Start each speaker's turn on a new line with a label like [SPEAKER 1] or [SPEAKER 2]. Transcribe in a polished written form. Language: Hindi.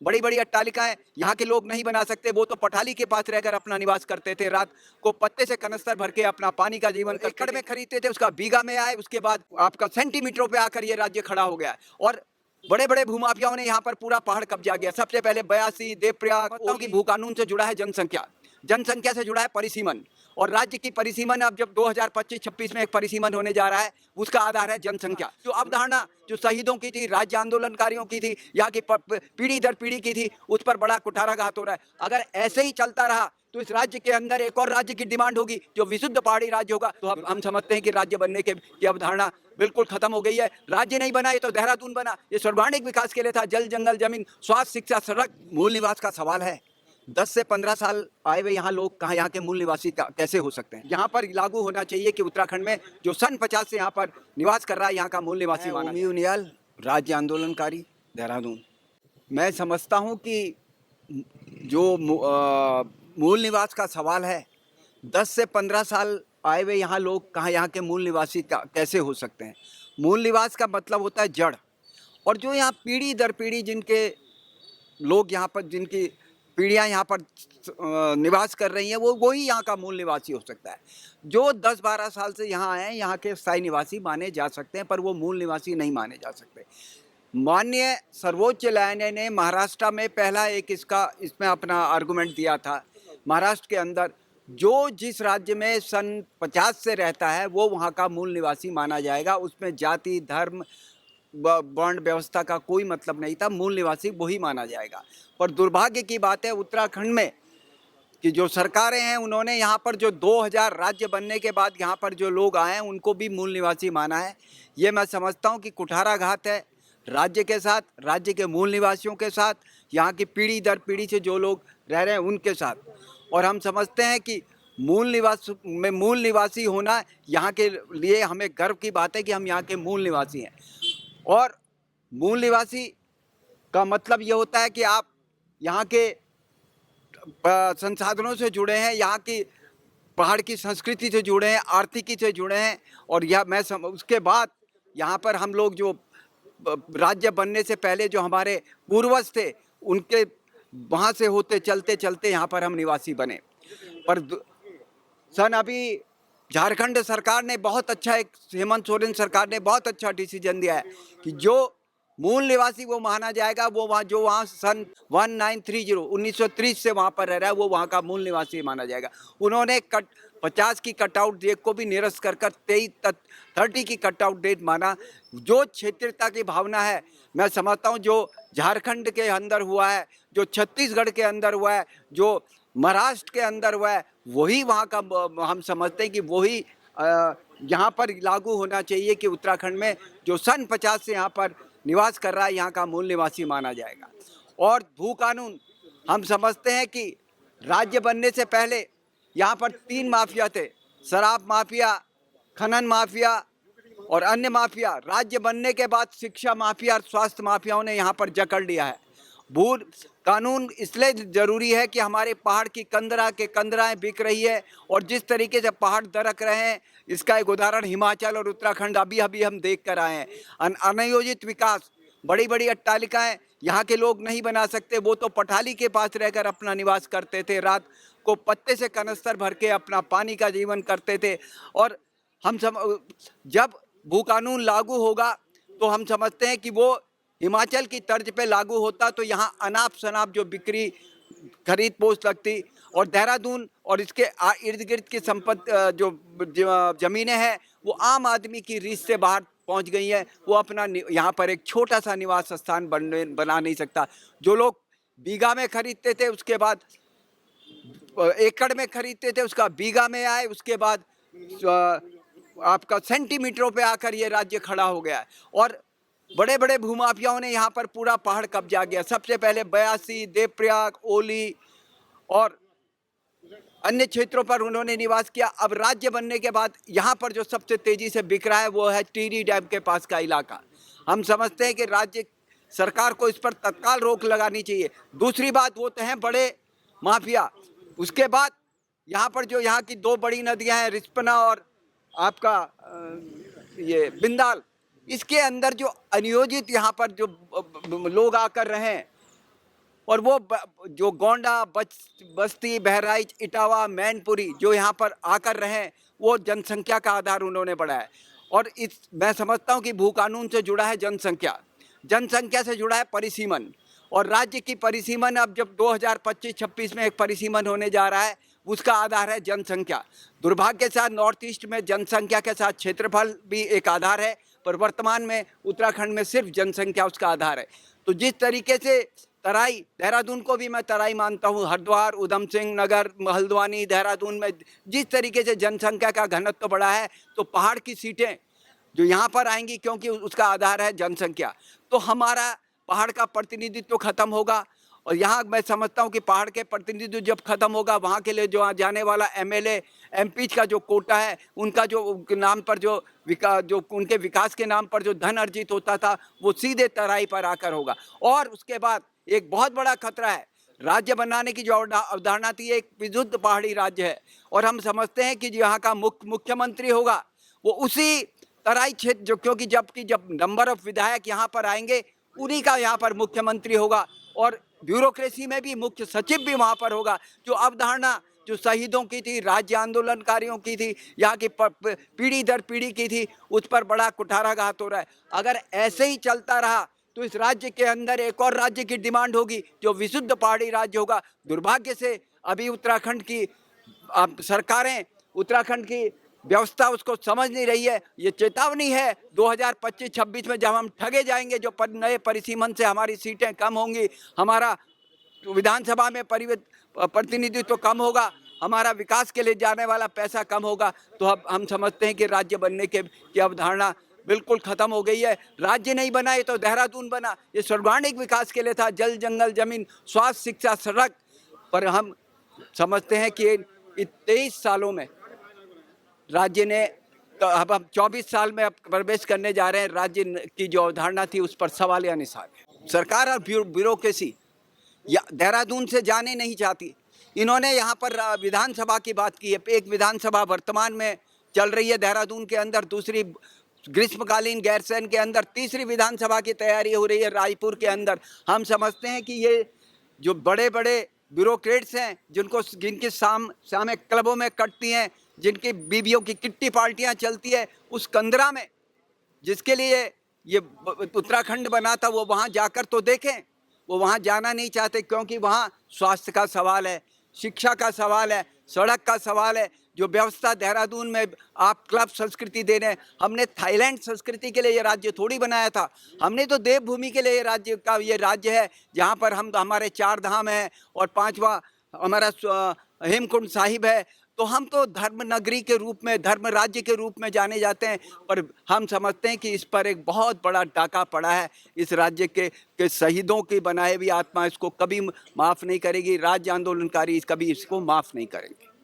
[SPEAKER 1] बड़ी बड़ी अट्टालिकाएं यहाँ के लोग नहीं बना सकते। वो तो पठाली के पास रहकर अपना निवास करते थे, रात को पत्ते से कनस्तर भर के अपना पानी का जीवन एकड़ में खरीदते थे, उसका बीघा में आए, उसके बाद आपका सेंटीमीटरों पे आकर ये राज्य खड़ा हो गया है। और बड़े बड़े भूमाफियाओं ने यहाँ पर पूरा पहाड़ कब्जा किया। सबसे पहले बयासी, देवप्रयाग, की भू कानून से जुड़ा है जनसंख्या, जनसंख्या से जुड़ा है परिसीमन, और राज्य की परिसीमन अब जब 2025-26 में एक परिसीमन होने जा रहा है, उसका आधार है जनसंख्या। जो अवधारणा जो शहीदों की थी, राज्य आंदोलनकारियों की थी, यहाँ की पीढ़ी दर पीढ़ी की थी, उस पर बड़ा कुठाराघात हो रहा है। अगर ऐसे ही चलता रहा तो इस राज्य के अंदर एक और राज्य की डिमांड होगी जो विशुद्ध पहाड़ी राज्य होगा। तो अब हम समझते हैं कि राज्य बनने की अवधारणा बिल्कुल खत्म हो गई है। राज्य नहीं बना, ये तो देहरादून बना। ये सर्वांगीण विकास के लिए था, जल जंगल जमीन, स्वास्थ्य, शिक्षा, सड़क। मूल निवास का सवाल है। 10 से 15 साल आए हुए यहाँ लोग कहाँ यहाँ के मूल निवासी कैसे हो सकते हैं? यहाँ पर लागू होना चाहिए कि उत्तराखंड में जो सन 50 से यहाँ पर निवास कर रहा है, यहाँ का मूल निवासी माना। ओमी उनियाल, राज्य आंदोलनकारी, देहरादून। मैं समझता हूँ कि जो मूल निवास का सवाल है, 10 से 15 साल आए हुए यहाँ लोग कहाँ यहाँ के मूल निवासी कैसे हो सकते हैं? मूल निवास का मतलब होता है जड़, और जो यहाँ पीढ़ी दर पीढ़ी जिनके लोग यहाँ पर, जिनकी पीढ़ियाँ यहाँ पर निवास कर रही हैं, वो ही यहाँ का मूल निवासी हो सकता है। जो 10-12 साल से यहाँ आए हैं, यहाँ के स्थायी निवासी माने जा सकते हैं, पर वो मूल निवासी नहीं माने जा सकते। माननीय सर्वोच्च न्यायालय ने महाराष्ट्र में पहला एक इसमें अपना आर्गुमेंट दिया था। महाराष्ट्र के अंदर जो जिस राज्य में सन 50 से रहता है, वो वहाँ का मूल निवासी माना जाएगा। उसमें जाति, धर्म, वर्ण व्यवस्था का कोई मतलब नहीं था। मूल निवासी वही माना जाएगा। पर दुर्भाग्य की बात है उत्तराखंड में कि जो सरकारें हैं, उन्होंने यहाँ पर जो 2000 राज्य बनने के बाद यहाँ पर जो लोग आए हैं, उनको भी मूल निवासी माना है। ये मैं समझता हूँ कि कुठाराघात है राज्य के साथ, राज्य के मूल निवासियों के साथ, यहाँ की पीढ़ी दर पीढ़ी से जो लोग रह रहे हैं उनके साथ। और हम समझते हैं कि मूल निवासी होना यहाँ के लिए हमें गर्व की बात है कि हम यहाँ के मूल निवासी हैं। और मूल निवासी का मतलब ये होता है कि आप यहाँ के संसाधनों से जुड़े हैं, यहाँ की पहाड़ की संस्कृति से जुड़े हैं, आर्थिकी से जुड़े हैं। और यह उसके बाद यहाँ पर हम लोग जो राज्य बनने से पहले जो हमारे पूर्वज थे, उनके वहाँ से होते चलते चलते यहाँ पर हम निवासी बने। पर अभी झारखंड सरकार ने बहुत अच्छा, एक हेमंत सोरेन सरकार ने बहुत अच्छा डिसीजन दिया है कि जो मूल निवासी वो माना जाएगा, वो वहाँ सन 1930 से वहाँ पर रह रहा है, वो वहाँ का मूल निवासी माना जाएगा। उन्होंने 50 की कटआउट डेट को भी निरस्त कर 30 की कटआउट डेट माना। जो क्षेत्रीयता की भावना है, मैं समझता हूँ जो झारखंड के अंदर हुआ है, जो छत्तीसगढ़ के अंदर हुआ है, जो महाराष्ट्र के अंदर हुआ है, वही वहाँ का हम समझते हैं कि वही यहाँ पर लागू होना चाहिए कि उत्तराखंड में जो सन 50 से यहाँ पर निवास कर रहा है, यहाँ का मूल निवासी माना जाएगा। और भू कानून, हम समझते हैं कि राज्य बनने से पहले यहाँ पर 3 माफिया थे, शराब माफिया, खनन माफिया और अन्य माफिया। राज्य बनने के बाद शिक्षा माफिया और स्वास्थ्य माफियाओं ने यहाँ पर जकड़ लिया है। भू कानून इसलिए जरूरी है कि हमारे पहाड़ की कंदराएं बिक रही है, और जिस तरीके से पहाड़ दरक रहे हैं, इसका एक उदाहरण हिमाचल और उत्तराखंड अभी अभी हम देख कर आए हैं। अनियोजित विकास, बड़ी बड़ी अट्टालिकाएं यहाँ के लोग नहीं बना सकते। वो तो पठाली के पास रहकर अपना निवास करते थे, रात को पत्ते से कनस्तर भर के अपना पानी का जीवन करते थे। और जब भू कानून लागू होगा तो हम समझते हैं कि वो हिमाचल की तर्ज पे लागू होता, तो यहाँ अनाप शनाप जो बिक्री, खरीद पोस्ट लगती, और देहरादून और इसके इर्द गिर्द की जो जमीनें हैं, वो आम आदमी की रीच से बाहर पहुंच गई हैं। वो अपना यहाँ पर एक छोटा सा निवास स्थान बना नहीं सकता। जो लोग बीघा में खरीदते थे, उसके बाद एकड़ में खरीदते थे, उसका बीघा में आए, उसके बाद आपका सेंटीमीटरों पे आकर ये राज्य खड़ा हो गया है। और बड़े बड़े भूमाफियाओं ने यहाँ पर पूरा पहाड़ कब्जा किया। सबसे पहले बयासी, देवप्रयाग, ओली और अन्य क्षेत्रों पर उन्होंने निवास किया। अब राज्य बनने के बाद यहाँ पर जो सबसे तेजी से बिक रहा है, वो है टिहरी डैम के पास का इलाका। हम समझते हैं कि राज्य सरकार को इस पर तत्काल रोक लगानी चाहिए। दूसरी बात, वो तो हैं बड़े माफिया। उसके बाद यहाँ पर जो यहाँ की 2 बड़ी नदियाँ हैं, रिस्पना और आपका ये बिंदाल, इसके अंदर जो अनियोजित यहाँ पर जो लोग आकर रहे, और वो जो गोंडा, बस्ती, बहराइच, इटावा, मैनपुरी जो यहाँ पर आकर रहे, वो जनसंख्या का आधार उन्होंने बढ़ाया। और मैं समझता हूँ कि भू कानून से जुड़ा है जनसंख्या, जनसंख्या से जुड़ा है परिसीमन, और राज्य की परिसीमन अब जब 2025-26 में एक परिसीमन होने जा रहा है, उसका आधार है जनसंख्या। दुर्भाग्य के साथ नॉर्थ ईस्ट में जनसंख्या के साथ क्षेत्रफल भी एक आधार है, पर वर्तमान में उत्तराखंड में सिर्फ जनसंख्या उसका आधार है। तो जिस तरीके से तराई, देहरादून को भी मैं तराई मानता हूँ, हरिद्वार, उधम सिंह नगर, हल्द्वानी, देहरादून में जिस तरीके से जनसंख्या का घनत्व बढ़ा है, तो पहाड़ की सीटें जो यहाँ पर आएंगी, क्योंकि उसका आधार है जनसंख्या, तो हमारा पहाड़ का प्रतिनिधित्व खत्म होगा। और यहाँ मैं समझता हूँ कि पहाड़ के प्रतिनिधित्व जब खत्म होगा, वहाँ के लिए जो जाने वाला एमएलए एमपी का जो कोटा है, उनका जो उनके नाम पर जो उनके विकास के नाम पर जो धन अर्जित होता था, वो सीधे तराई पर आकर होगा। और उसके बाद एक बहुत बड़ा खतरा है, राज्य बनाने की जो अवधारणा थी, एक विशुद्ध पहाड़ी राज्य है, और हम समझते हैं कि यहाँ का मुख्यमंत्री होगा वो उसी तराई क्षेत्र जो, क्योंकि जब नंबर ऑफ विधायक यहाँ पर आएंगे, उन्हीं का यहाँ पर मुख्यमंत्री होगा, और ब्यूरोक्रेसी में भी मुख्य सचिव भी वहाँ पर होगा। जो अवधारणा जो शहीदों की थी, राज्य आंदोलनकारियों की थी, यहाँ की पीढ़ी दर पीढ़ी की थी, उस पर बड़ा कुठाराघात हो रहा है। अगर ऐसे ही चलता रहा तो इस राज्य के अंदर एक और राज्य की डिमांड होगी जो विशुद्ध पहाड़ी राज्य होगा। दुर्भाग्य से अभी उत्तराखंड की सरकारें, उत्तराखंड की व्यवस्था उसको समझ नहीं रही है। ये चेतावनी है 2025-26 में जब हम ठगे जाएंगे, जो नए परिसीमन से हमारी सीटें कम होंगी, हमारा विधानसभा में प्रतिनिधित्व कम होगा, हमारा विकास के लिए जाने वाला पैसा कम होगा, तो अब हम समझते हैं कि राज्य बनने की अवधारणा बिल्कुल खत्म हो गई है। राज्य नहीं बना, ये तो देहरादून बना, ये सर्वांगीण विकास के लिए था, जल, जंगल, जमीन, स्वास्थ्य, शिक्षा, सड़क। पर हम समझते हैं कि 23 सालों में राज्य ने, तो अब हम 24 साल में अब प्रवेश करने जा रहे हैं, राज्य की जो अवधारणा थी उस पर सवालिया निशान है। सरकार और ब्यूरोक्रेसी देहरादून से जाने नहीं चाहती। इन्होंने यहाँ पर विधानसभा की बात की है, एक विधानसभा वर्तमान में चल रही है देहरादून के अंदर, दूसरी ग्रीष्मकालीन गैरसैंण के अंदर, तीसरी विधानसभा की तैयारी हो रही है रायपुर के अंदर। हम समझते हैं कि ये जो बड़े बड़े ब्यूरोक्रेट्स हैं, जिनके सामने क्लबों में कटती हैं, जिनकी बीवियों की किट्टी पार्टियां चलती है, उस कंदरा में जिसके लिए ये उत्तराखंड बना था, वो वहाँ जाकर तो देखें। वो वहाँ जाना नहीं चाहते, क्योंकि वहाँ स्वास्थ्य का सवाल है, शिक्षा का सवाल है, सड़क का सवाल है। जो व्यवस्था देहरादून में आप क्लब संस्कृति दे रहे हैं, हमने थाईलैंड संस्कृति के लिए ये राज्य थोड़ी बनाया था, हमने तो देवभूमि के लिए ये राज्य है, जहाँ पर हमारे 4 धाम हैं और 5वां हमारा हेमकुंड साहिब है। तो हम तो धर्म नगरी के रूप में, धर्म राज्य के रूप में जाने जाते हैं, पर हम समझते हैं कि इस पर एक बहुत बड़ा डाका पड़ा है। इस राज्य के शहीदों की बनाई हुई आत्मा इसको कभी माफ़ नहीं करेगी, राज्य आंदोलनकारी कभी इसको माफ़ नहीं करेंगे।